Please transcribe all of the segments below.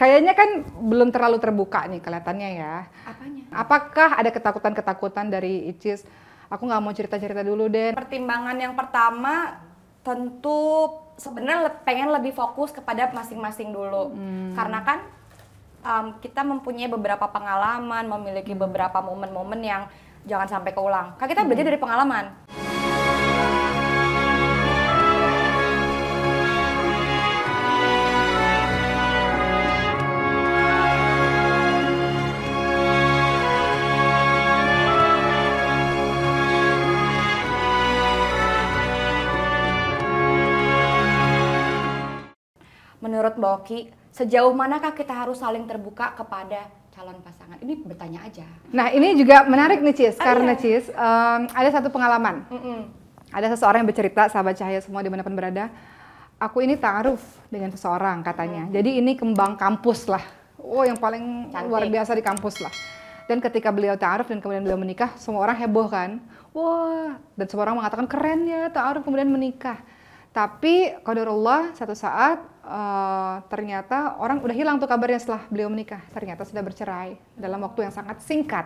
Kayaknya kan belum terlalu terbuka nih kelihatannya ya. Apanya? Apakah ada ketakutan-ketakutan dari Icis? Aku nggak mau cerita-cerita dulu deh. Pertimbangan yang pertama tentu sebenarnya pengen lebih fokus kepada masing-masing dulu. Karena kan kita mempunyai beberapa pengalaman, memiliki beberapa momen-momen yang jangan sampai keulang. Kan kita belajar dari pengalaman. Menurut Mbak Oki, sejauh manakah kita harus saling terbuka kepada calon pasangan? Ini bertanya aja. Nah ini juga menarik nih Cis, karena iya. Cis ada satu pengalaman. Ada seseorang yang bercerita, sahabat Cahaya semua dimanapun berada, aku ini ta'aruf dengan seseorang katanya. Jadi ini kembang kampus lah, yang paling luar biasa di kampus lah. Dan ketika beliau ta'aruf dan kemudian beliau menikah, semua orang heboh kan. Wah, dan semua orang mengatakan keren ya ta'aruf kemudian menikah. Tapi qadarullah satu saat ternyata orang udah hilang tuh kabarnya setelah beliau menikah. Ternyata sudah bercerai dalam waktu yang sangat singkat.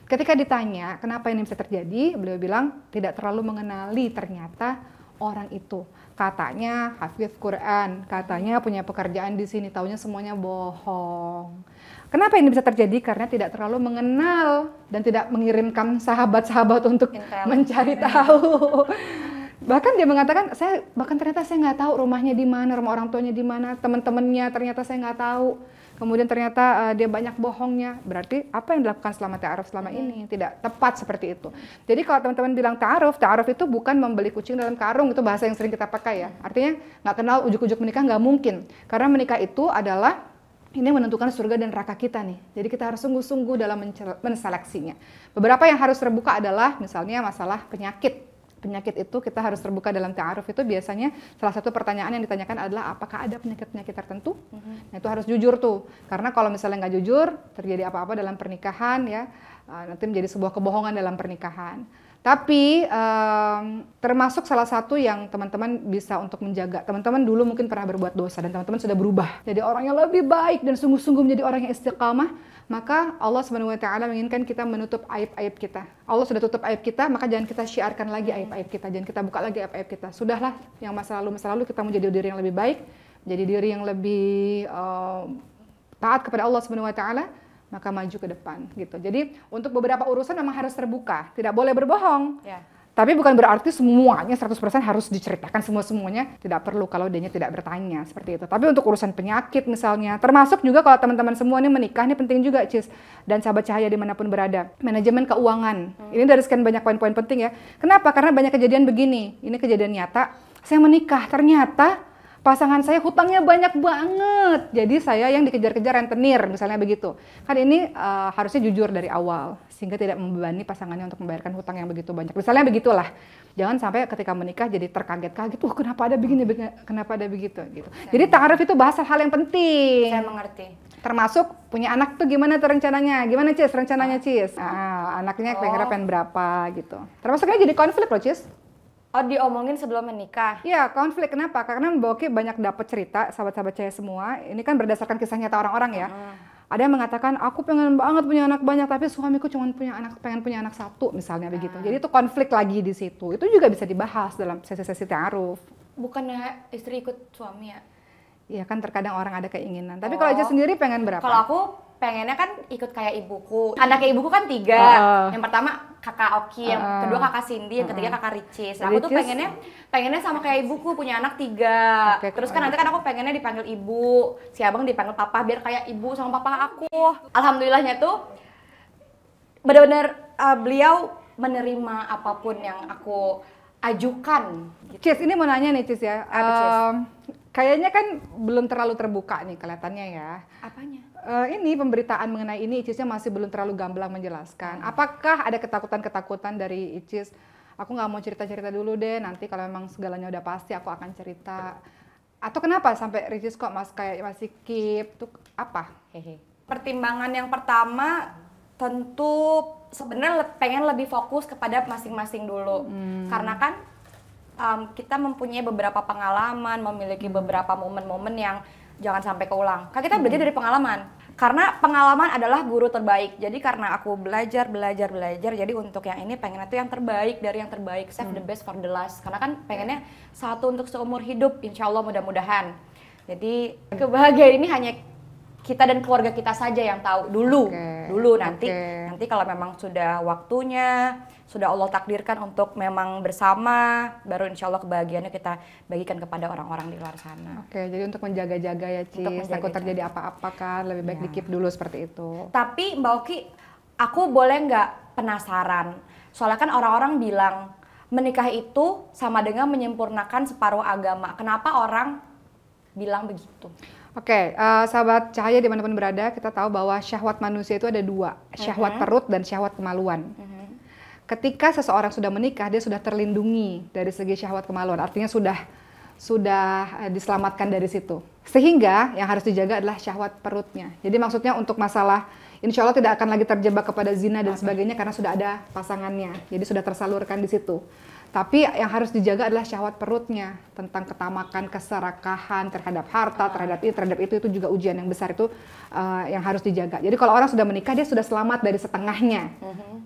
Ketika ditanya kenapa ini bisa terjadi, beliau bilang tidak terlalu mengenali ternyata orang itu. Katanya hafiz Quran, katanya punya pekerjaan di sini, taunya semuanya bohong. Kenapa ini bisa terjadi? Karena tidak terlalu mengenal dan tidak mengirimkan sahabat-sahabat untuk mencari tahu. Bahkan dia mengatakan, ternyata saya nggak tahu rumahnya di mana, rumah orang tuanya di mana, teman-temannya ternyata saya nggak tahu. Kemudian ternyata dia banyak bohongnya. Berarti apa yang dilakukan selama ta'aruf selama ini tidak tepat seperti itu. Jadi kalau teman-teman bilang ta'aruf itu bukan membeli kucing dalam karung, itu bahasa yang sering kita pakai ya. Artinya nggak kenal ujuk-ujuk menikah nggak mungkin. Karena menikah itu adalah ini menentukan surga dan neraka kita nih. Jadi kita harus sungguh-sungguh dalam menseleksinya. Beberapa yang harus terbuka adalah misalnya masalah penyakit. Penyakit itu kita harus terbuka dalam ta'aruf itu biasanya salah satu pertanyaan yang ditanyakan adalah apakah ada penyakit-penyakit tertentu? Nah itu harus jujur tuh, karena kalau misalnya nggak jujur terjadi apa-apa dalam pernikahan ya nanti menjadi sebuah kebohongan dalam pernikahan. Tapi termasuk salah satu yang teman-teman bisa untuk menjaga. Teman-teman dulu mungkin pernah berbuat dosa dan teman-teman sudah berubah jadi orang yang lebih baik dan sungguh-sungguh menjadi orang yang istiqamah. Maka Allah SWT menginginkan kita menutup aib-aib kita. Allah sudah tutup aib kita, maka jangan kita syiarkan lagi aib-aib kita, jangan kita buka lagi aib-aib kita. Sudahlah, yang masa lalu kita menjadi diri yang lebih baik, menjadi diri yang lebih taat kepada Allah SWT, maka maju ke depan gitu. Jadi untuk beberapa urusan memang harus terbuka, tidak boleh berbohong. Ya. Tapi bukan berarti semuanya 100% harus diceritakan semuanya, tidak perlu kalau dianya tidak bertanya seperti itu. Tapi untuk urusan penyakit misalnya, termasuk juga kalau teman-teman semua ini menikah, ini penting juga Cis, dan sahabat Cahaya dimanapun berada. Manajemen keuangan, ini dari sekian banyak poin-poin penting ya. Kenapa? Karena banyak kejadian begini, ini kejadian nyata, saya menikah, ternyata pasangan saya hutangnya banyak banget, jadi saya yang dikejar-kejar rentenir, misalnya begitu. Kan ini harusnya jujur dari awal, sehingga tidak membebani pasangannya untuk membayarkan hutang yang begitu banyak. Misalnya begitulah, jangan sampai ketika menikah jadi terkaget-kaget, kenapa ada begini, kenapa ada begitu, gitu. Jadi ta'aruf itu bahasa hal yang penting. Saya mengerti. Termasuk punya anak tuh gimana tuh rencananya, gimana Cis, rencananya Cis? Anaknya pengen berapa gitu. Termasuknya jadi konflik loh Cis. Oh, diomongin sebelum menikah? Iya, konflik. Kenapa? Karena Mbak Oki banyak dapat cerita, sahabat-sahabat Cahaya semua. Ini kan berdasarkan kisah nyata orang-orang ya. Ada yang mengatakan, aku pengen banget punya anak banyak, tapi suamiku cuma pengen punya anak satu, misalnya begitu. Jadi itu konflik lagi di situ. Itu juga bisa dibahas dalam sesi-sesi ta'aruf. Bukannya istri ikut suami ya? Iya kan terkadang orang ada keinginan. Tapi kalau aja sendiri pengen berapa? Kalau aku pengennya kan ikut kayak ibuku. Anaknya ibuku kan 3. Yang pertama kakak Oki, yang kedua kakak Cindy, yang ketiga kakak Ricis. Aku tuh pengennya sama kayak ibuku, punya anak 3. Terus kan nanti kan aku pengennya dipanggil ibu, si abang dipanggil papa, biar kayak ibu sama papa aku. Alhamdulillahnya tuh benar-benar beliau menerima apapun yang aku ajukan. Gitu. Cis, ini mau nanya nih Cis ya. Kayaknya kan belum terlalu terbuka nih kelihatannya ya. Apanya? Ini pemberitaan mengenai ini Icisnya masih belum terlalu gamblang menjelaskan. Apakah ada ketakutan-ketakutan dari Icis? Aku nggak mau cerita-cerita dulu deh, nanti kalau memang segalanya udah pasti aku akan cerita. Atau kenapa sampai Ricis kok masih keep? Tuh apa? Pertimbangan yang pertama tentu sebenarnya pengen lebih fokus kepada masing-masing dulu. Karena kan kita mempunyai beberapa pengalaman, memiliki beberapa momen-momen yang jangan sampai keulang. Kan kita belajar dari pengalaman. Karena pengalaman adalah guru terbaik. Jadi karena aku belajar, jadi untuk yang ini pengennya tuh yang terbaik dari yang terbaik. Save the best for the last. Karena kan pengennya satu untuk seumur hidup, insya Allah mudah-mudahan. Jadi kebahagiaan ini hanya kita dan keluarga kita saja yang tahu dulu. Nanti kalau memang sudah waktunya, sudah Allah takdirkan untuk memang bersama, baru insya Allah kebahagiaannya kita bagikan kepada orang-orang di luar sana. Jadi untuk menjaga-jaga ya Cis, takut terjadi apa-apa kan, lebih baik di-keep dulu seperti itu. Tapi Mbak Oki, aku boleh nggak penasaran? Soalnya kan orang-orang bilang menikah itu sama dengan menyempurnakan separuh agama. Kenapa orang bilang begitu? Sahabat cahaya dimanapun berada, kita tahu bahwa syahwat manusia itu ada dua, syahwat perut dan syahwat kemaluan. Ketika seseorang sudah menikah, dia sudah terlindungi dari segi syahwat kemaluan, artinya sudah diselamatkan dari situ. Sehingga yang harus dijaga adalah syahwat perutnya. Jadi maksudnya untuk masalah, insya Allah tidak akan lagi terjebak kepada zina dan sebagainya karena sudah ada pasangannya. Jadi sudah tersalurkan di situ. Tapi yang harus dijaga adalah syahwat perutnya, tentang ketamakan, keserakahan terhadap harta, terhadap itu juga ujian yang besar itu yang harus dijaga. Jadi kalau orang sudah menikah, dia sudah selamat dari setengahnya.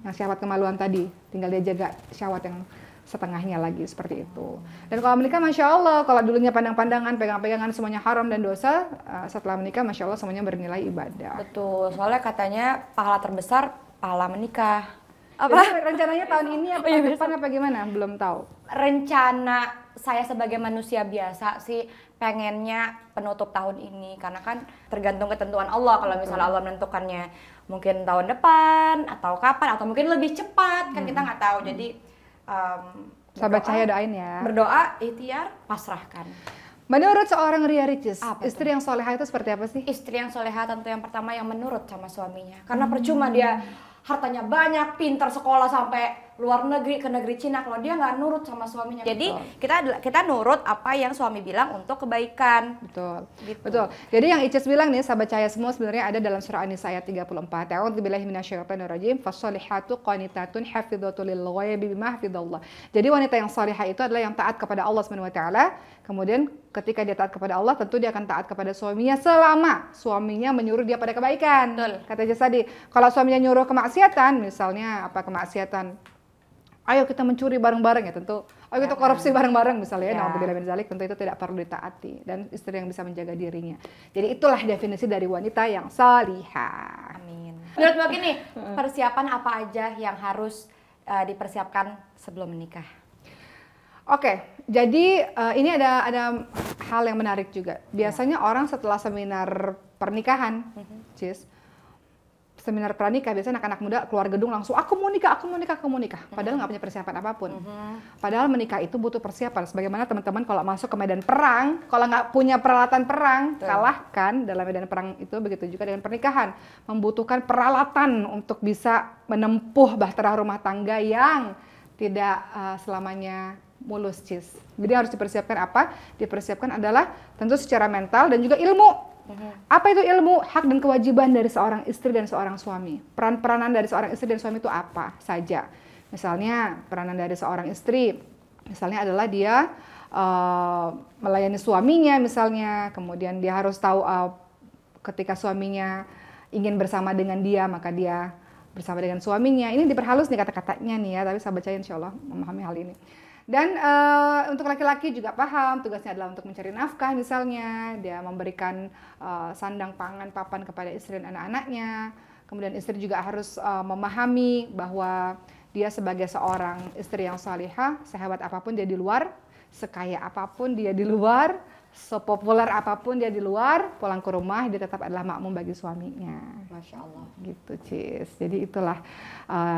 Yang syahwat kemaluan tadi, tinggal dia jaga syahwat yang setengahnya lagi, seperti itu. Dan kalau menikah, Masya Allah, kalau dulunya pandang-pandangan, pegang-pegangan semuanya haram dan dosa, setelah menikah, Masya Allah semuanya bernilai ibadah. Betul, soalnya katanya pahala terbesar, pahala menikah. Jadi rencananya tahun ini apa depan apa gimana? Belum tahu. Rencana saya sebagai manusia biasa sih pengennya penutup tahun ini, karena kan tergantung ketentuan Allah. Kalau misalnya Allah menentukannya mungkin tahun depan atau kapan atau mungkin lebih cepat, kan kita nggak tahu. Jadi sahabat cahaya doain ya. Berdoa, ikhtiar, pasrahkan. Menurut seorang Ria Ricis, istri yang solehah itu seperti apa sih? Istri yang solehah tentu yang pertama yang menurut sama suaminya. Karena percuma dia hartanya banyak, pintar sekolah sampai luar negeri, ke negeri Cina, kalau dia nggak nurut sama suaminya. Jadi kita nurut apa yang suami bilang untuk kebaikan. Betul. Betul. Jadi yang Icis bilang nih, sahabat cahaya semua, sebenarnya ada dalam surah An-Nisa ayat 34. A'udzubillahi minasyaitonirrajim. Fasholihatu qanitatun hafidhatul lil ghaibi bima hafidhallah. Jadi wanita yang salihah itu adalah yang taat kepada Allah Subhanahu wa taala. Kemudian ketika dia taat kepada Allah, tentu dia akan taat kepada suaminya selama suaminya menyuruh dia pada kebaikan. Betul. Kata Icis tadi, kalau suaminya nyuruh kemaksiatan, misalnya apa kemaksiatan? Ayo kita mencuri bareng-bareng ya, tentu. Ayo kita korupsi bareng-bareng misalnya, na'udzubillah min dzalik, tentu itu tidak perlu ditaati, dan istri yang bisa menjaga dirinya. Jadi itulah definisi dari wanita yang salihah. Amin. Menurut Mbak gini, persiapan apa aja yang harus dipersiapkan sebelum menikah? Jadi ini ada hal yang menarik juga. Biasanya orang setelah seminar pernikahan, Cis, seminar pranikah, biasanya anak-anak muda keluar gedung langsung aku mau nikah. Padahal nggak punya persiapan apapun. Padahal menikah itu butuh persiapan. Sebagaimana teman-teman kalau masuk ke medan perang, kalau nggak punya peralatan perang, kalahkan dalam medan perang itu. Begitu juga dengan pernikahan, membutuhkan peralatan untuk bisa menempuh bahtera rumah tangga yang tidak selamanya mulus, Cis. Jadi harus dipersiapkan apa? Dipersiapkan adalah tentu secara mental dan juga ilmu. Apa itu ilmu? Hak dan kewajiban dari seorang istri dan seorang suami. Peran-peranan dari seorang istri dan suami itu apa saja? Misalnya peranan dari seorang istri, misalnya adalah dia melayani suaminya misalnya, kemudian dia harus tahu ketika suaminya ingin bersama dengan dia, maka dia bersama dengan suaminya. Ini diperhalus nih kata-katanya nih ya, tapi sahabat saya insya Allah memahami hal ini. Dan untuk laki-laki juga paham, tugasnya adalah untuk mencari nafkah misalnya, dia memberikan sandang pangan papan kepada istri dan anak-anaknya. Kemudian istri juga harus memahami bahwa dia sebagai seorang istri yang salihah, sehebat apapun dia di luar, sekaya apapun dia di luar, sepopuler apapun dia di luar, pulang ke rumah dia tetap adalah makmum bagi suaminya. Masya Allah. Gitu, Cis. Jadi itulah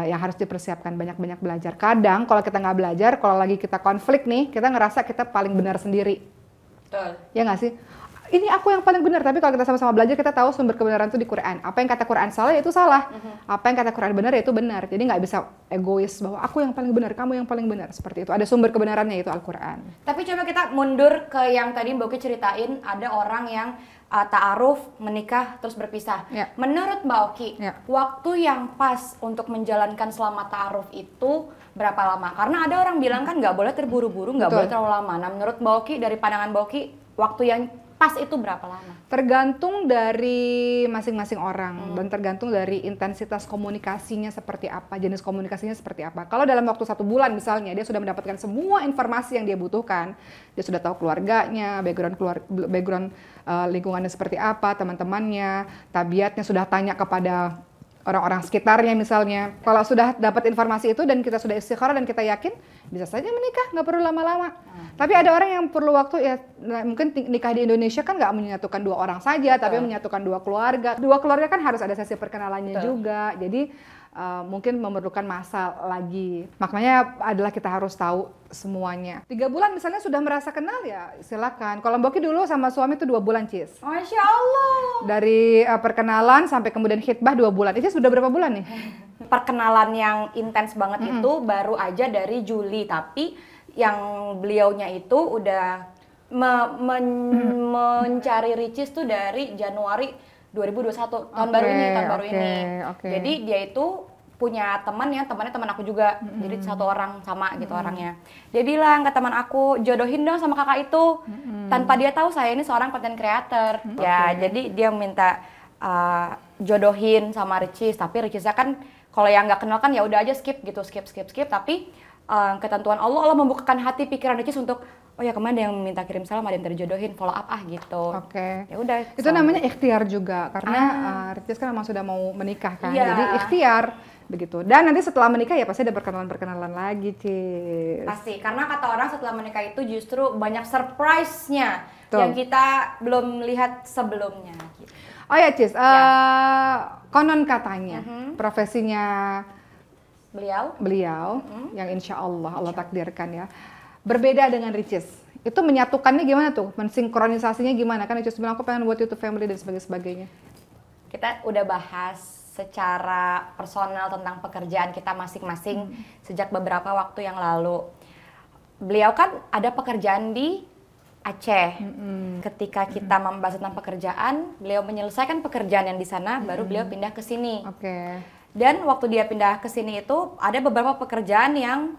yang harus dipersiapkan, banyak-banyak belajar. Kadang kalau kita nggak belajar, kalau lagi kita konflik nih, kita ngerasa kita paling benar sendiri. Betul. Ya nggak sih? Ini aku yang paling benar, tapi kalau kita sama-sama belajar, kita tahu sumber kebenaran itu di Quran. Apa yang kata Quran salah, ya itu salah. Apa yang kata Quran benar, ya itu benar. Jadi nggak bisa egois bahwa aku yang paling benar, kamu yang paling benar. Seperti itu. Ada sumber kebenarannya, yaitu Al-Quran. Tapi coba kita mundur ke yang tadi Mbak Oki ceritain, ada orang yang ta'aruf, menikah, terus berpisah. Ya. Menurut Mbak Oki, waktu yang pas untuk menjalankan selama ta'aruf itu berapa lama? Karena ada orang bilang kan nggak boleh terburu-buru, nggak boleh terlalu lama. Nah menurut Mbak Oki, dari pandangan Mbak Oki, waktu yang pas itu berapa lama? Tergantung dari masing-masing orang dan tergantung dari intensitas komunikasinya seperti apa, jenis komunikasinya seperti apa. Kalau dalam waktu 1 bulan misalnya dia sudah mendapatkan semua informasi yang dia butuhkan, dia sudah tahu keluarganya, background lingkungannya seperti apa, teman-temannya, tabiatnya, sudah tanya kepada orang-orang sekitarnya misalnya. Kalau sudah dapat informasi itu dan kita sudah istikharah dan kita yakin, bisa saja menikah, nggak perlu lama-lama. Tapi ada orang yang perlu waktu, ya mungkin nikah di Indonesia kan nggak menyatukan 2 orang saja, tapi menyatukan 2 keluarga. 2 keluarga kan harus ada sesi perkenalannya juga. Jadi mungkin memerlukan masa lagi. Maknanya adalah kita harus tahu semuanya. 3 bulan misalnya sudah merasa kenal, ya silakan. Kalau Mbok dulu sama suami itu 2 bulan, Cis. Masya Allah. Dari perkenalan sampai kemudian khitbah 2 bulan. Itu sudah berapa bulan nih? Perkenalan yang intens banget itu baru aja dari Juli, tapi yang beliaunya itu udah mencari Ricis tuh dari Januari 2021, tahun baru ini. Jadi dia itu punya teman ya, temannya teman aku juga. Jadi 1 orang sama gitu orangnya. Dia bilang ke teman aku, jodohin dong sama kakak itu. Tanpa dia tahu saya ini seorang content creator. Ya, jadi dia minta jodohin sama Ricis, tapi Ricisnya kan kalau yang nggak kenal kan ya udah aja skip gitu, skip. Tapi ketentuan Allah membukakan hati pikiran Ricis untuk oh ya kemarin ada yang minta kirim salam, ada yang terjodohin, follow up gitu. Oke. Ya udah. Itu namanya ikhtiar juga karena Ricis kan memang sudah mau menikah kan. Iya. Jadi ikhtiar begitu. Dan nanti setelah menikah ya pasti ada perkenalan lagi, Cis. Pasti, karena kata orang setelah menikah itu justru banyak surprise-nya yang kita belum lihat sebelumnya gitu. Oh ya, Cis. Konon katanya profesinya beliau yang insya Allah takdirkan ya, berbeda dengan Ricis. Itu menyatukannya gimana tuh? Mensinkronisasinya gimana? Kan Ricis bilang aku pengen buat YouTube family dan sebagainya. Kita udah bahas secara personal tentang pekerjaan kita masing-masing sejak beberapa waktu yang lalu. Beliau kan ada pekerjaan di Aceh. Ketika kita membahas tentang pekerjaan, beliau menyelesaikan pekerjaan yang di sana, baru beliau pindah ke sini. Dan waktu dia pindah ke sini itu ada beberapa pekerjaan yang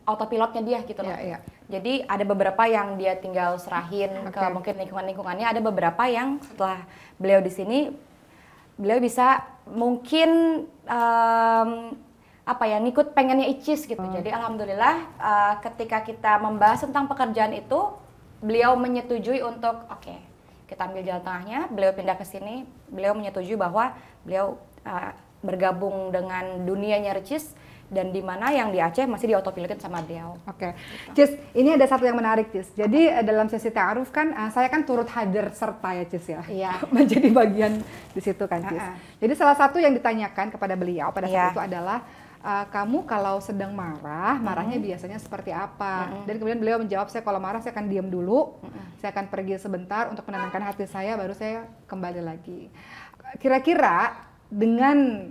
autopilotnya dia gitu loh. Jadi ada beberapa yang dia tinggal serahin ke mungkin lingkungannya, ada beberapa yang setelah beliau di sini beliau bisa mungkin ngikut pengennya Icis gitu. Jadi alhamdulillah ketika kita membahas tentang pekerjaan itu beliau menyetujui untuk kita ambil jalan tengahnya, beliau pindah ke sini, beliau menyetujui bahwa beliau bergabung dengan dunianya Ricis dan di mana yang di Aceh masih di-autopilotin sama beliau. Cis, ini ada satu yang menarik, Cis. Jadi dalam sesi ta'aruf kan saya kan turut hadir serta ya, Cis ya. Iya. Menjadi bagian di situ kan, Cis. Jadi salah satu yang ditanyakan kepada beliau pada saat itu adalah kamu kalau sedang marahnya biasanya seperti apa? Dan kemudian beliau menjawab, saya kalau marah saya akan diam dulu, saya akan pergi sebentar untuk menenangkan hati saya, baru saya kembali lagi. Kira-kira dengan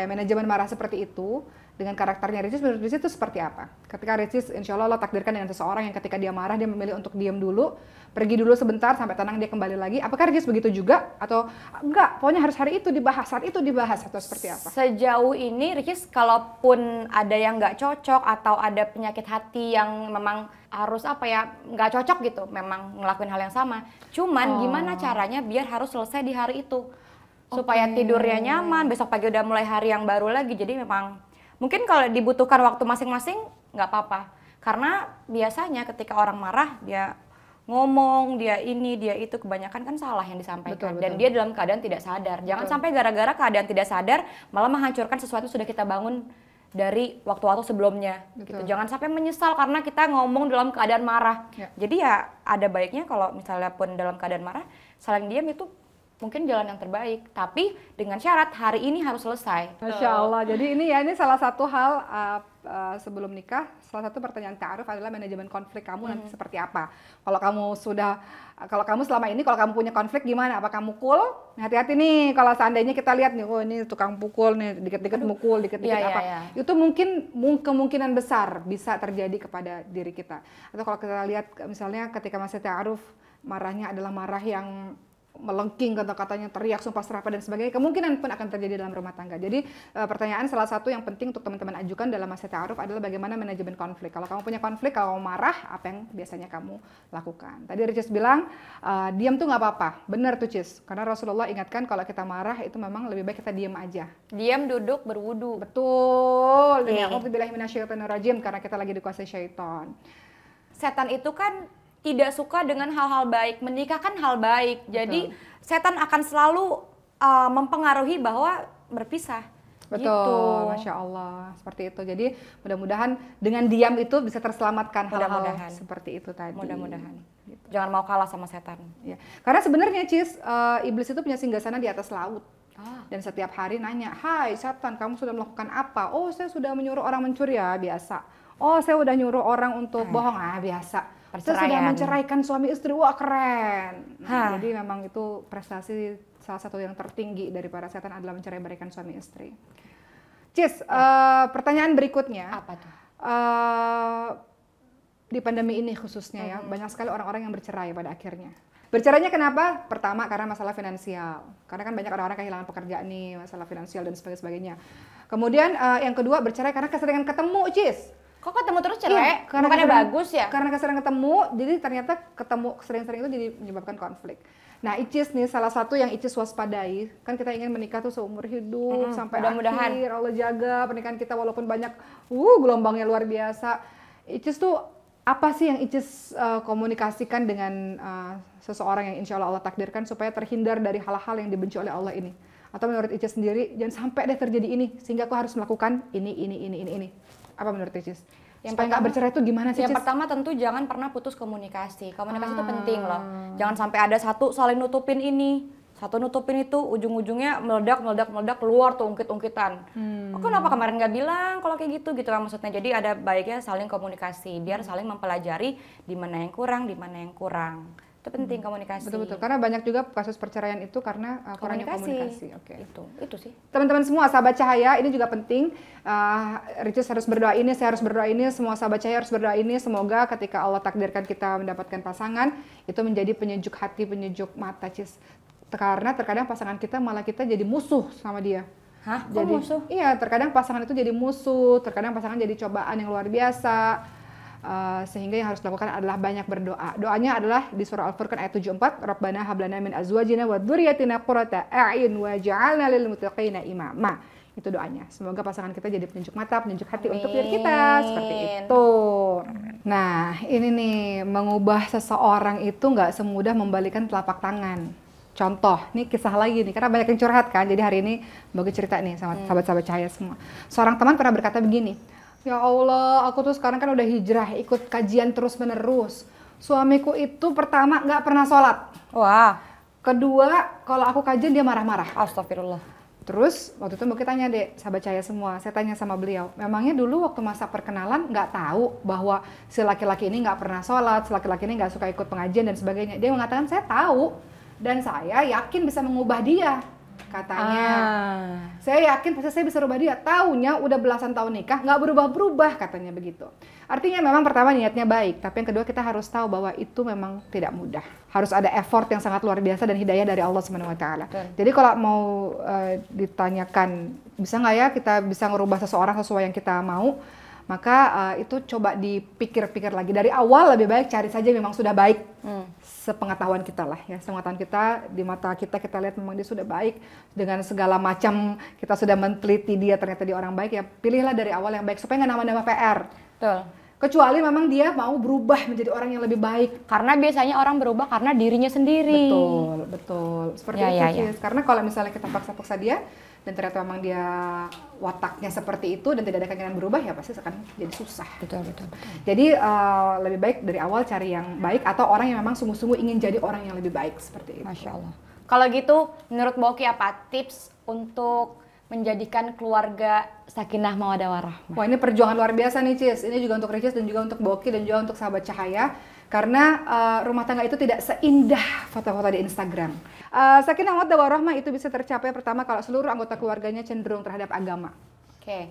manajemen marah seperti itu, dengan karakternya Ricis, menurut Ricis itu seperti apa? Ketika Ricis, insya Allah takdirkan dengan seseorang yang ketika dia marah, dia memilih untuk diam dulu, pergi dulu sebentar, sampai tenang dia kembali lagi. Apakah Ricis begitu juga? Atau enggak, pokoknya harus hari itu dibahas, saat itu dibahas, atau seperti apa? Sejauh ini Ricis, kalaupun ada yang nggak cocok, atau ada penyakit hati yang memang harus nggak cocok gitu, memang ngelakuin hal yang sama. Cuman gimana caranya biar harus selesai di hari itu? Supaya tidurnya nyaman, besok pagi udah mulai hari yang baru lagi. Jadi memang mungkin kalau dibutuhkan waktu masing-masing nggak apa-apa. Karena biasanya ketika orang marah dia ngomong, dia ini, dia itu, kebanyakan kan salah yang disampaikan. Dan dia dalam keadaan tidak sadar. Jangan sampai gara-gara keadaan tidak sadar malah menghancurkan sesuatu yang sudah kita bangun dari waktu-waktu sebelumnya. Gitu. Jangan sampai menyesal karena kita ngomong dalam keadaan marah. Jadi ya ada baiknya kalau misalnya pun dalam keadaan marah, saling diam itu mungkin jalan yang terbaik, tapi dengan syarat hari ini harus selesai. Masya Allah. Jadi ini salah satu hal sebelum nikah, salah satu pertanyaan ta'aruf adalah manajemen konflik kamu nanti seperti apa. Kalau kamu selama ini, kalau kamu punya konflik gimana? Apa kamu cool? Hati-hati nih, kalau seandainya kita lihat nih, oh ini tukang pukul nih, dikit-dikit mukul, dikit-dikit Itu mungkin kemungkinan besar bisa terjadi kepada diri kita. Atau kalau kita lihat misalnya ketika masih ta'aruf, marahnya adalah marah yang melengking, kata-katanya teriak, sumpah serapah dan sebagainya, kemungkinan pun akan terjadi dalam rumah tangga. Jadi pertanyaan salah satu yang penting untuk teman-teman ajukan dalam masa ta'aruf adalah bagaimana manajemen konflik. Kalau kamu punya konflik, kalau kamu marah, apa yang biasanya kamu lakukan? Tadi Ricis bilang, diam tuh nggak apa-apa. Benar tuh Cis, karena Rasulullah ingatkan kalau kita marah itu memang lebih baik kita diam aja. Diam, duduk, berwudu. Betul. A'udzubillahi minasyaitonirrajim, karena kita lagi dikuasai syaitan. Setan itu kan tidak suka dengan hal-hal baik, menikah kan hal baik. Jadi setan akan selalu mempengaruhi bahwa berpisah. Betul, gitu. Masya Allah, seperti itu. Jadi mudah-mudahan dengan diam itu bisa terselamatkan hal-hal seperti itu tadi. Mudah-mudahan. Gitu. Jangan mau kalah sama setan. Ya. Karena sebenarnya Cis, iblis itu punya singgasana di atas laut. Dan setiap hari nanya, hai setan, kamu sudah melakukan apa? Oh, saya sudah menyuruh orang mencuri, ya biasa. Oh, saya udah nyuruh orang untuk bohong, biasa. Saya sudah menceraikan suami istri, wah keren. Nah, jadi memang itu prestasi salah satu yang tertinggi dari para setan adalah mencerai-beraikan suami istri. Cis, pertanyaan berikutnya. Apa tuh? Di pandemi ini khususnya ya, banyak sekali orang-orang yang bercerai pada akhirnya. Bercerainya kenapa? Pertama karena masalah finansial. Karena kan banyak orang-orang kehilangan pekerjaan nih, masalah finansial dan sebagainya. Kemudian yang kedua bercerai karena keseringan ketemu, Cis. Kok ketemu terus cerai? Iya, bukannya bagus ya? Karena kesering ketemu, jadi ternyata ketemu sering-sering itu jadi menyebabkan konflik. Nah, Icis nih salah satu yang Icis waspadai, kan kita ingin menikah tuh seumur hidup sampai akhir, Allah jaga pernikahan kita walaupun banyak gelombangnya luar biasa. Icis tuh apa sih yang Icis komunikasikan dengan seseorang yang insya Allah Allah takdirkan supaya terhindar dari hal-hal yang dibenci oleh Allah ini? Atau menurut Icis sendiri, jangan sampai deh terjadi ini, sehingga aku harus melakukan ini. Apa menurut Icis? Supaya nggak bercerai itu gimana sih, Cis? Yang pertama tentu jangan pernah putus komunikasi. Komunikasi itu penting loh. Jangan sampai ada satu saling nutupin ini, satu nutupin itu, ujung-ujungnya meledak keluar tuh ungkit-ungkitan. Oh, kenapa kemarin nggak bilang kalau kayak gitu kan maksudnya. Jadi ada baiknya saling komunikasi, biar saling mempelajari di mana yang kurang. Itu penting komunikasi. Betul, karena banyak juga kasus perceraian itu karena kurangnya komunikasi. Oke. Itu sih. Teman-teman semua, sahabat cahaya, ini juga penting. Ricis harus berdoa ini, saya harus berdoa ini, semua sahabat cahaya harus berdoa ini. Semoga ketika Allah takdirkan kita mendapatkan pasangan, itu menjadi penyejuk hati, penyejuk mata, Cis. Karena terkadang pasangan kita malah kita jadi musuh sama dia. Hah? Jadi, musuh? Iya, terkadang pasangan itu jadi musuh, terkadang pasangan jadi cobaan yang luar biasa. Sehingga yang harus dilakukan adalah banyak berdoa. Doanya adalah di surah Al-Furqan ayat 74, Rabbana hablana min azwajina wa dzurriyyatina qurrata a'yun waj'alna lil muttaqina imama. Itu doanya. Semoga pasangan kita jadi penunjuk mata, penunjuk hati untuk diri kita, seperti itu. Nah, ini nih, mengubah seseorang itu nggak semudah membalikan telapak tangan. Contoh, ini kisah lagi nih, karena banyak yang curhat kan. Jadi hari ini bagi cerita nih sama sahabat-sahabat cahaya semua. Seorang teman pernah berkata begini, ya Allah, aku tuh sekarang kan udah hijrah, ikut kajian terus-menerus. Suamiku itu pertama nggak pernah sholat. Wah. Kedua, kalau aku kajian dia marah-marah. Astagfirullah. Terus waktu itu mau kita tanya deh, sahabat cahaya semua, saya tanya sama beliau, memangnya dulu waktu masa perkenalan nggak tahu bahwa si laki-laki ini nggak pernah sholat, si laki-laki ini nggak suka ikut pengajian dan sebagainya. Dia mengatakan, saya tahu dan saya yakin bisa mengubah dia. Katanya, saya yakin pasti saya bisa rubah dia. Taunya udah belasan tahun nikah, nggak berubah-berubah, katanya begitu. Artinya memang pertama niatnya baik, tapi yang kedua kita harus tahu bahwa itu memang tidak mudah. Harus ada effort yang sangat luar biasa dan hidayah dari Allah SWT. Jadi kalau mau ditanyakan, bisa nggak ya kita bisa ngerubah seseorang sesuai yang kita mau, maka itu coba dipikir-pikir lagi. Dari awal lebih baik cari saja memang sudah baik. Sepengetahuan kita lah ya, sepengetahuan kita, di mata kita lihat memang dia sudah baik, dengan segala macam kita sudah meneliti dia ternyata dia orang baik, ya pilihlah dari awal yang baik supaya nggak nambah-nambah PR. Betul. Kecuali memang dia mau berubah menjadi orang yang lebih baik. Karena biasanya orang berubah karena dirinya sendiri. Betul. Seperti itu sih. Karena kalau misalnya kita paksa-paksa dia dan ternyata memang dia wataknya seperti itu dan tidak ada keinginan berubah, ya pasti akan jadi susah. Betul. Jadi lebih baik dari awal cari yang baik atau orang yang memang sungguh-sungguh ingin jadi orang yang lebih baik, seperti itu. Masya Allah. Kalau gitu, menurut Boki apa tips untuk menjadikan keluarga sakinah mawaddah warahmah? Wah, ini perjuangan luar biasa nih, Cis. Ini juga untuk Ricis dan juga untuk Boki dan juga untuk sahabat cahaya. Karena rumah tangga itu tidak seindah foto-foto di Instagram. Sakinah mawaddah warahmah itu bisa tercapai pertama kalau seluruh anggota keluarganya cenderung terhadap agama. Oke.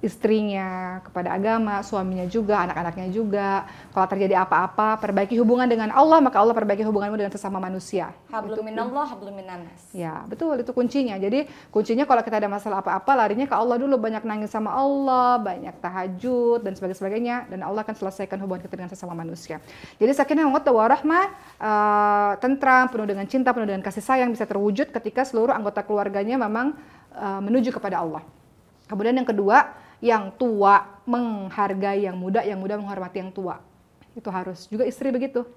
istrinya, kepada agama, suaminya juga, anak-anaknya juga. Kalau terjadi apa-apa, perbaiki hubungan dengan Allah, maka Allah perbaiki hubunganmu dengan sesama manusia. Hablum minallah, hablum minannas. Ya, betul, itu kuncinya. Jadi kuncinya kalau kita ada masalah apa-apa, larinya ke Allah dulu, banyak nangis sama Allah, banyak tahajud dan sebagainya, dan Allah akan selesaikan hubungan kita dengan sesama manusia. Jadi sakinah mawaddah warahmah, tentram, penuh dengan cinta, penuh dengan kasih sayang bisa terwujud ketika seluruh anggota keluarganya memang menuju kepada Allah. Kemudian yang kedua, yang tua menghargai yang muda menghormati yang tua. Itu harus. Juga istri begitu.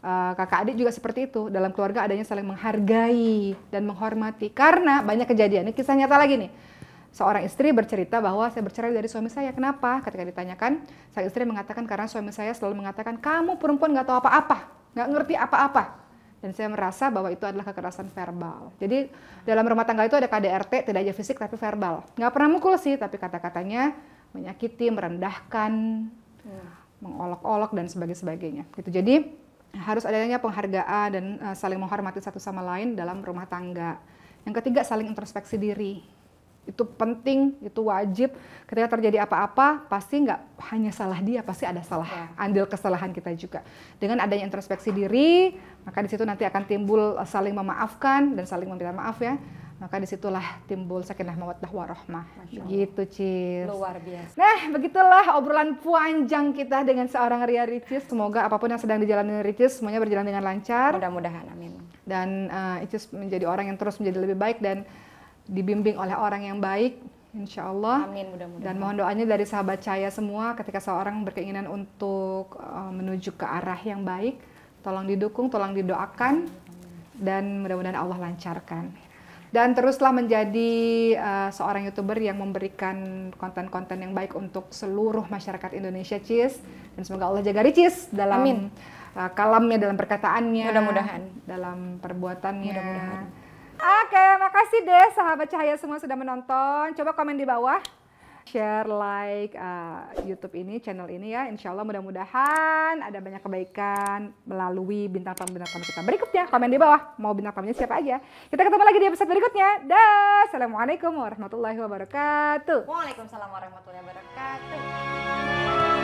Kakak adik juga seperti itu. Dalam keluarga adanya saling menghargai dan menghormati. Karena banyak kejadian. Ini kisah nyata lagi nih. Seorang istri bercerita bahwa saya bercerai dari suami saya. Kenapa? Ketika ditanyakan, sang istri mengatakan karena suami saya selalu mengatakan, kamu perempuan nggak tahu apa-apa, nggak ngerti apa-apa. Dan saya merasa bahwa itu adalah kekerasan verbal. Jadi dalam rumah tangga itu ada KDRT, tidak aja fisik tapi verbal. Nggak pernah mukul sih, tapi kata-katanya menyakiti, merendahkan, mengolok-olok dan sebagainya. Gitu. Jadi harus adanya penghargaan dan saling menghormati satu sama lain dalam rumah tangga. Yang ketiga, saling introspeksi diri. Itu penting, itu wajib. Ketika terjadi apa-apa, pasti nggak hanya salah dia, pasti ada salah, andil kesalahan kita juga. Dengan adanya introspeksi diri, maka di situ nanti akan timbul saling memaafkan dan saling meminta maaf ya. Maka disitulah timbul sakinah mawaddah warahmah. Gitu, Cis. Luar biasa. Nah, begitulah obrolan panjang kita dengan seorang Ria Ricis. Semoga apapun yang sedang dijalani Ricis semuanya berjalan dengan lancar. Mudah-mudahan, amin. Dan Ricis menjadi orang yang terus menjadi lebih baik dan dibimbing oleh orang yang baik, insya Allah. Amin, mudah-mudahan. Dan mohon doanya dari sahabat Cahaya semua ketika seorang berkeinginan untuk menuju ke arah yang baik, tolong didukung, tolong didoakan, dan mudah-mudahan Allah lancarkan. Dan teruslah menjadi seorang YouTuber yang memberikan konten-konten yang baik untuk seluruh masyarakat Indonesia, Cis. Dan semoga Allah jaga Ricis dalam kalamnya, dalam perkataannya, mudah-mudahan, dalam perbuatannya. Mudah-mudahan. Oke, makasih deh sahabat Cahaya semua sudah menonton. Coba komen di bawah, share, like YouTube ini, channel ini ya. Insya Allah mudah-mudahan ada banyak kebaikan melalui bintang tamu kita berikutnya. Komen di bawah, mau bintang tamunya siapa aja. Kita ketemu lagi di episode berikutnya. Dah, assalamualaikum warahmatullahi wabarakatuh. Waalaikumsalam warahmatullahi wabarakatuh.